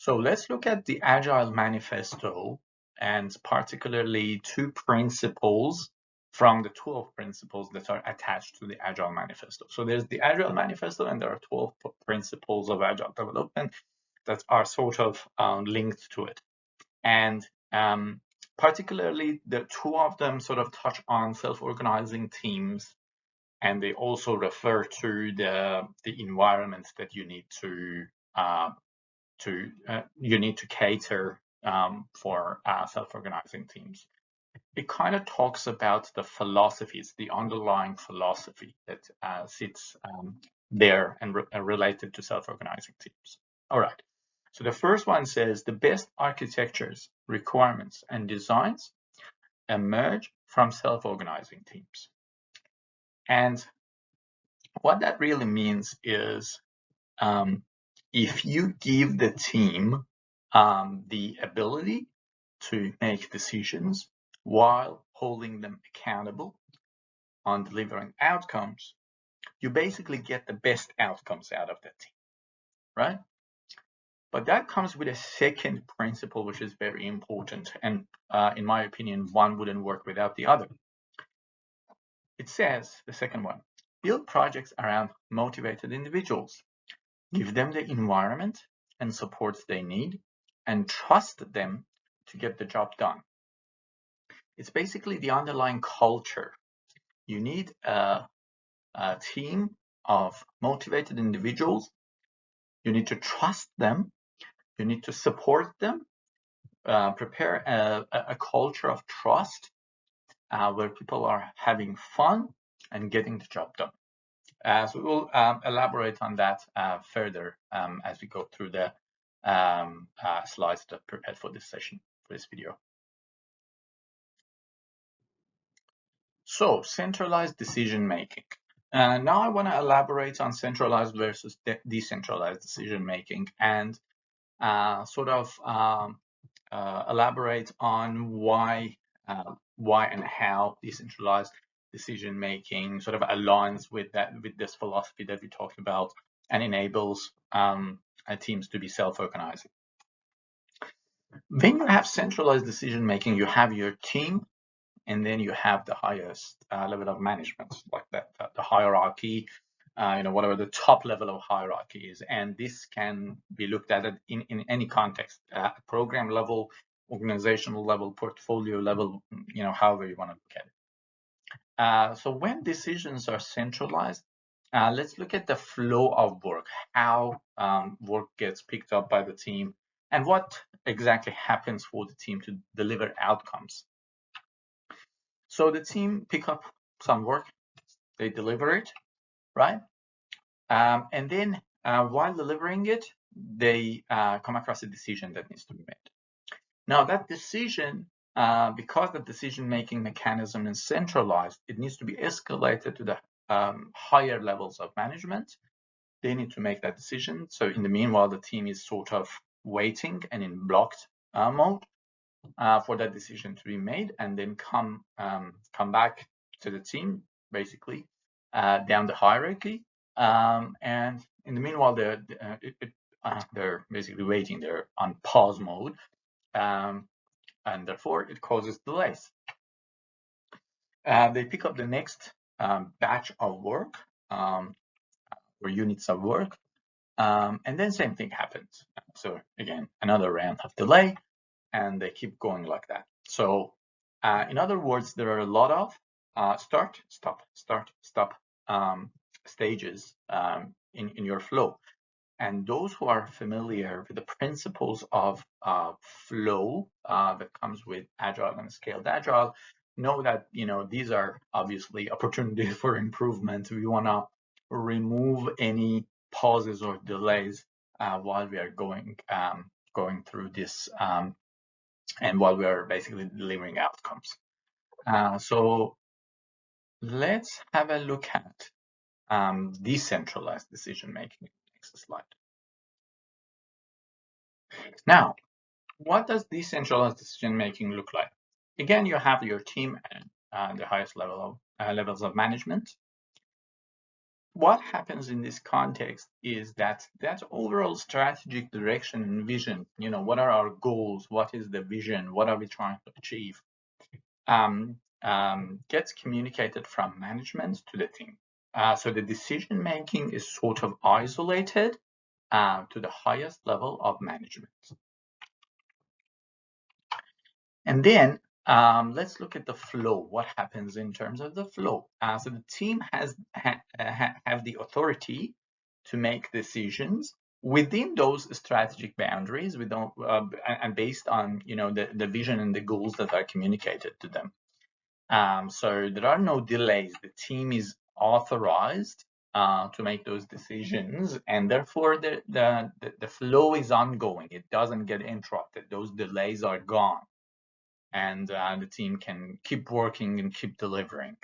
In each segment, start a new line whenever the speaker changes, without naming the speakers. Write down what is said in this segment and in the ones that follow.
So let's look at the Agile Manifesto, and particularly two principles from the 12 principles that are attached to the Agile Manifesto. So there's the Agile Manifesto, and there are 12 principles of Agile development that are sort of linked to it. And particularly the two of them sort of touch on self-organizing teams, and they also refer to the environment that you need to cater for self-organizing teams. It kind of talks about the philosophies, the underlying philosophy that sits there and related to self-organizing teams. All right. So the first one says the best architectures, requirements, and designs emerge from self-organizing teams. And what that really means is if you give the team the ability to make decisions while holding them accountable on delivering outcomes, you basically get the best outcomes out of that team, right? But that comes with a second principle, which is very important. And in my opinion, one wouldn't work without the other. It says, the second one, build projects around motivated individuals. Give them the environment and supports they need, and trust them to get the job done. It's basically the underlying culture. You need a team of motivated individuals. You need to trust them. You need to support them. Prepare a culture of trust where people are having fun and getting the job done. So we'll elaborate on that further as we go through the slides that I've prepared for this session, for this video. So centralized decision making. Now I want to elaborate on centralized versus decentralized decision making, and sort of elaborate on why and how decentralized decision making sort of aligns with this philosophy that we talked about and enables teams to be self-organizing. When you have centralized decision making, you have your team, and then you have the highest level of management, like the hierarchy, whatever the top level of hierarchy is. And this can be looked at in any context, program level, organizational level, portfolio level, however you want to look at it. So when decisions are centralized, let's look at the flow of work, how work gets picked up by the team, and what exactly happens for the team to deliver outcomes. So the team pick up some work, they deliver it, right? And then while delivering it, they come across a decision that needs to be made. Now that decision, because the decision-making mechanism is centralized, it needs to be escalated to the higher levels of management. They need to make that decision. So in the meanwhile, the team is sort of waiting and in blocked mode for that decision to be made, and then come back to the team, basically down the hierarchy. And in the meanwhile, they're basically waiting. They're on pause mode, and therefore it causes delays. They pick up the next batch of work or units of work, and then same thing happens. So again, another round of delay, and they keep going like that. So in other words, there are a lot of start, stop stages in your flow. And those who are familiar with the principles of flow that comes with Agile and Scaled Agile know that these are obviously opportunities for improvement. We want to remove any pauses or delays while we are going through this and while we are basically delivering outcomes. So let's have a look at decentralized decision making. Next slide. Now, what does decentralized decision making look like? Again, you have your team and the highest levels of management. what happens in this context is that overall strategic direction and vision, what are our goals? What is the vision? What are we trying to achieve? Gets communicated from management to the team. So the decision making is sort of isolated to the highest level of management. And then let's look at the flow. What happens in terms of the flow? So the team have the authority to make decisions within those strategic boundaries. We don't and based on the vision and the goals that are communicated to them. So there are no delays. The team is authorized to make those decisions, and therefore the flow is ongoing. It doesn't get interrupted. Those delays are gone, and the team can keep working and keep delivering.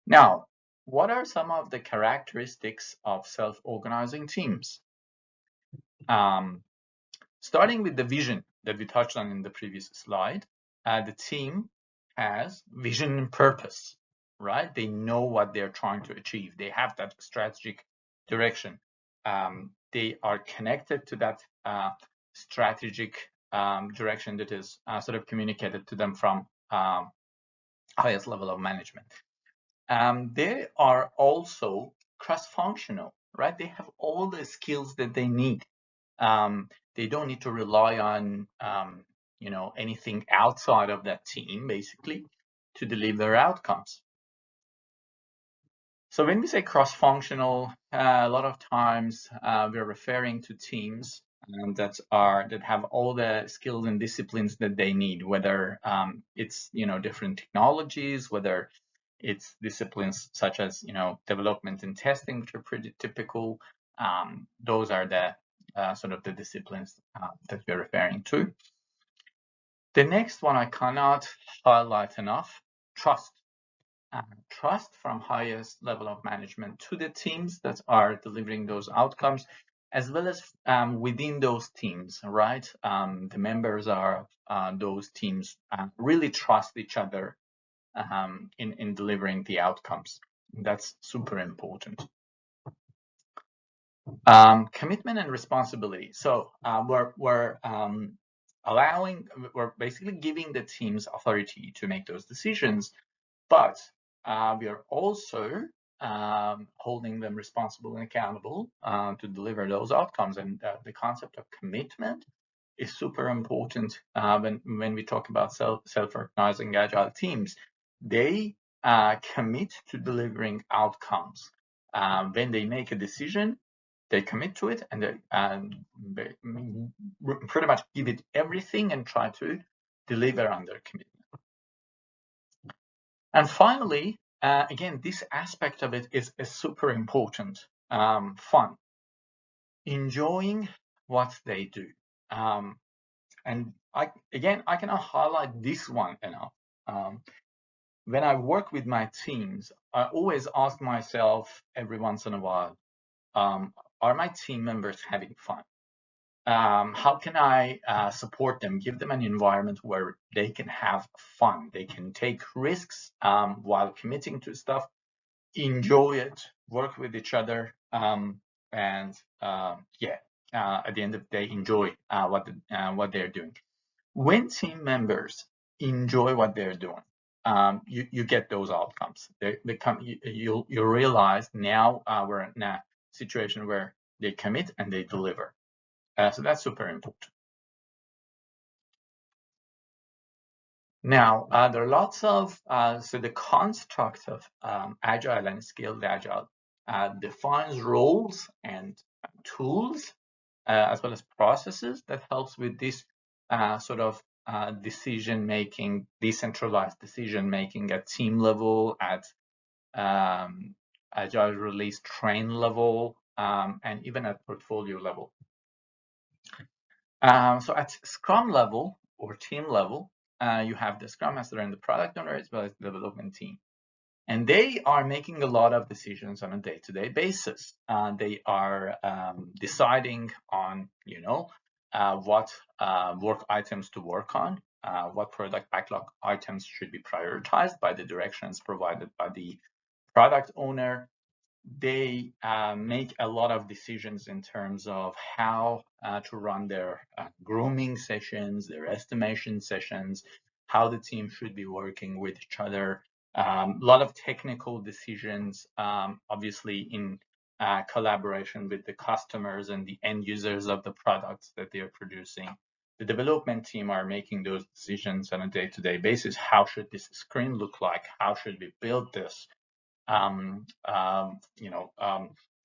Now, what are some of the characteristics of self-organizing teams? Starting with the vision that we touched on in the previous slide, the team has vision and purpose, right? They know what they're trying to achieve. They have that strategic direction. They are connected to that strategic direction that is sort of communicated to them from highest level of management. They are also cross-functional, right? They have all the skills that they need. They don't need to rely on anything outside of that team, basically, to deliver outcomes. So when we say cross-functional, a lot of times we're referring to teams that have all the skills and disciplines that they need, whether it's different technologies, whether it's disciplines such as development and testing, which are pretty typical. Those are the sort of the disciplines that we're referring to. The next one I cannot highlight enough: trust. Trust from highest level of management to the teams that are delivering those outcomes, as well as within those teams, right? The members of those teams really trust each other in delivering the outcomes. That's super important. Commitment and responsibility. So we're basically giving the teams authority to make those decisions, but we are also holding them responsible and accountable to deliver those outcomes. And the concept of commitment is super important when we talk about self-organizing agile teams. They commit to delivering outcomes. When they make a decision, they commit to it, and they pretty much give it everything and try to deliver on their commitment. And finally, again, this aspect of it is super important. Fun, enjoying what they do. And I cannot highlight this one enough. When I work with my teams, I always ask myself every once in a while, are my team members having fun? How can I support them, give them an environment where they can have fun, they can take risks while committing to stuff, enjoy it, work with each other, and at the end of the day, enjoy what they're doing. When team members enjoy what they're doing, you get those outcomes. You'll realize now we're in a situation where they commit and they deliver. So that's super important. Now, there are lots of, so the construct of Agile and Scaled Agile defines roles and tools, as well as processes that helps with this sort of decision-making, decentralized decision-making at team level, at Agile release train level, and even at portfolio level. So at Scrum level or team level, you have the Scrum Master and the product owner, as well as the development team. And they are making a lot of decisions on a day-to-day basis. They are deciding on, what work items to work on, what product backlog items should be prioritized by the directions provided by the product owner. They make a lot of decisions in terms of how to run their grooming sessions, their estimation sessions, how the team should be working with each other. A lot of technical decisions, obviously in collaboration with the customers and the end users of the products that they're producing. The development team are making those decisions on a day-to-day basis. How should this screen look like? How should we build this? You know,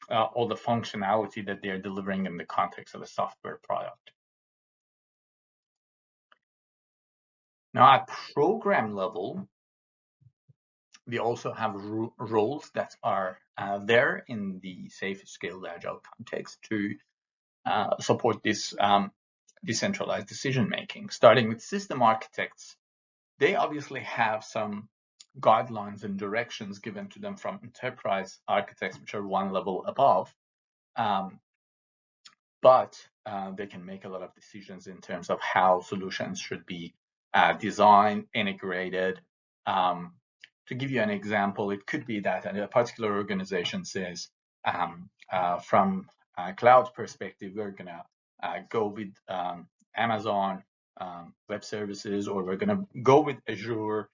all the functionality that they're delivering in the context of a software product. Now, at program level, we also have roles that are there in the safe, scaled, agile context to support this decentralized decision making. Starting with system architects, they obviously have some guidelines and directions given to them from enterprise architects, which are one level above. But they can make a lot of decisions in terms of how solutions should be designed, integrated. To give you an example, it could be that a particular organization says, from a cloud perspective, we're going to go with Amazon Web Services, or we're going to go with Azure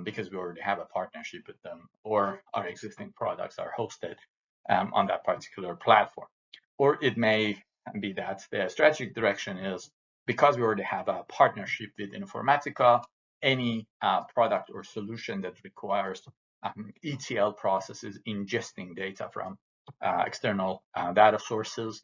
because we already have a partnership with them, or our existing products are hosted on that particular platform. Or it may be that the strategic direction is, because we already have a partnership with Informatica, any product or solution that requires ETL processes ingesting data from external data sources,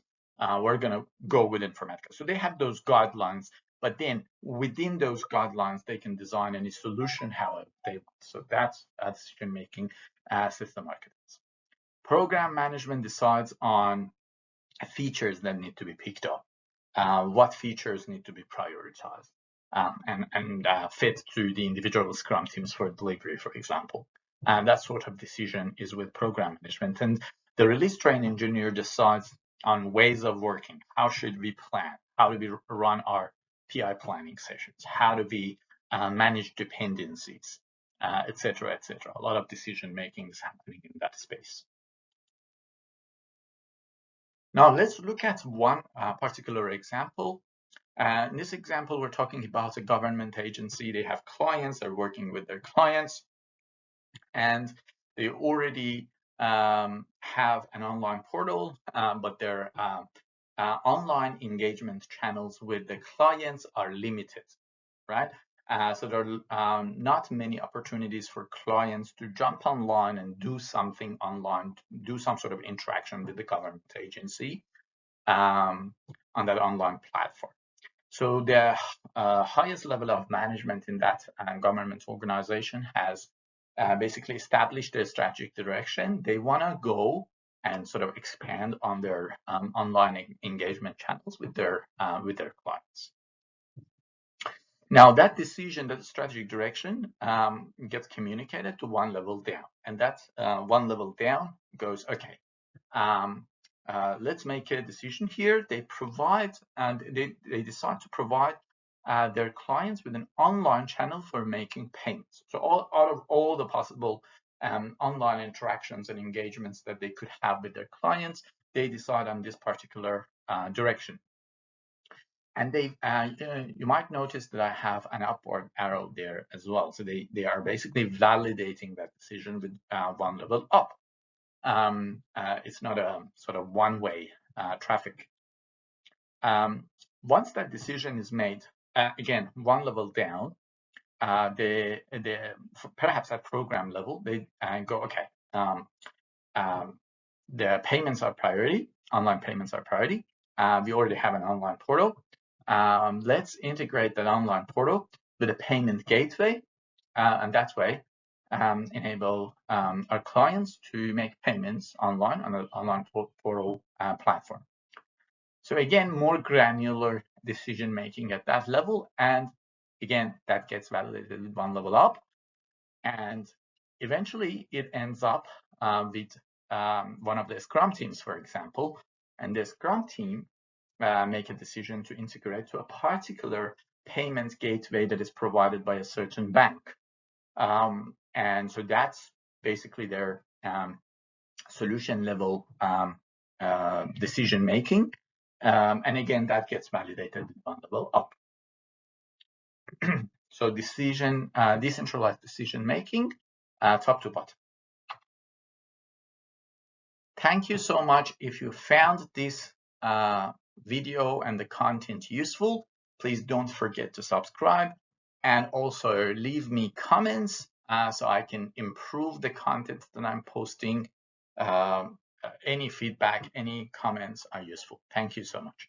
we're going to go with Informatica. So they have those guidelines, but then within those guidelines, they can design any solution however they want. So that's decision-making system architects. Program management decides on features that need to be picked up, what features need to be prioritized, and fit to the individual Scrum teams for delivery, for example. And that sort of decision is with program management. And the release train engineer decides on ways of working. How should we plan? How do we run our PI planning sessions? How do we manage dependencies, et cetera, et cetera. A lot of decision making is happening in that space. Now let's look at one particular example. In this example, we're talking about a government agency. They have clients, they're working with their clients, and they already have an online portal, but their online engagement channels with the clients are limited, right? So there are not many opportunities for clients to jump online and do something online, do some sort of interaction with the government agency on that online platform. So the highest level of management in that government organization has basically established their strategic direction. They want to go and sort of expand on their online engagement channels with their clients. Now that decision, that strategic direction gets communicated to one level down, and that one level down goes, okay, let's make a decision here. They provide, and they decide to provide their clients with an online channel for making payments. So out of all the possible online interactions and engagements that they could have with their clients, they decide on this particular direction. And they, you might notice that I have an upward arrow there as well. So they are basically validating that decision with one level up. It's not a sort of one-way traffic. Once that decision is made, again, one level down, perhaps at program level, they go, okay, the payments are priority, online payments are priority. We already have an online portal. Let's integrate that online portal with a payment gateway, and that way enable our clients to make payments online on an online portal platform. So again, more granular decision making at that level, and again, that gets validated with one level up, and eventually it ends up with one of the Scrum teams, for example, and the Scrum team make a decision to integrate to a particular payment gateway that is provided by a certain bank. And so that's basically their solution level decision making. And again, that gets validated on level up. So decentralized decision making, top to bottom. Thank you so much. If you found this video and the content useful, please don't forget to subscribe and also leave me comments so I can improve the content that I'm posting. Any feedback, any comments are useful. Thank you so much.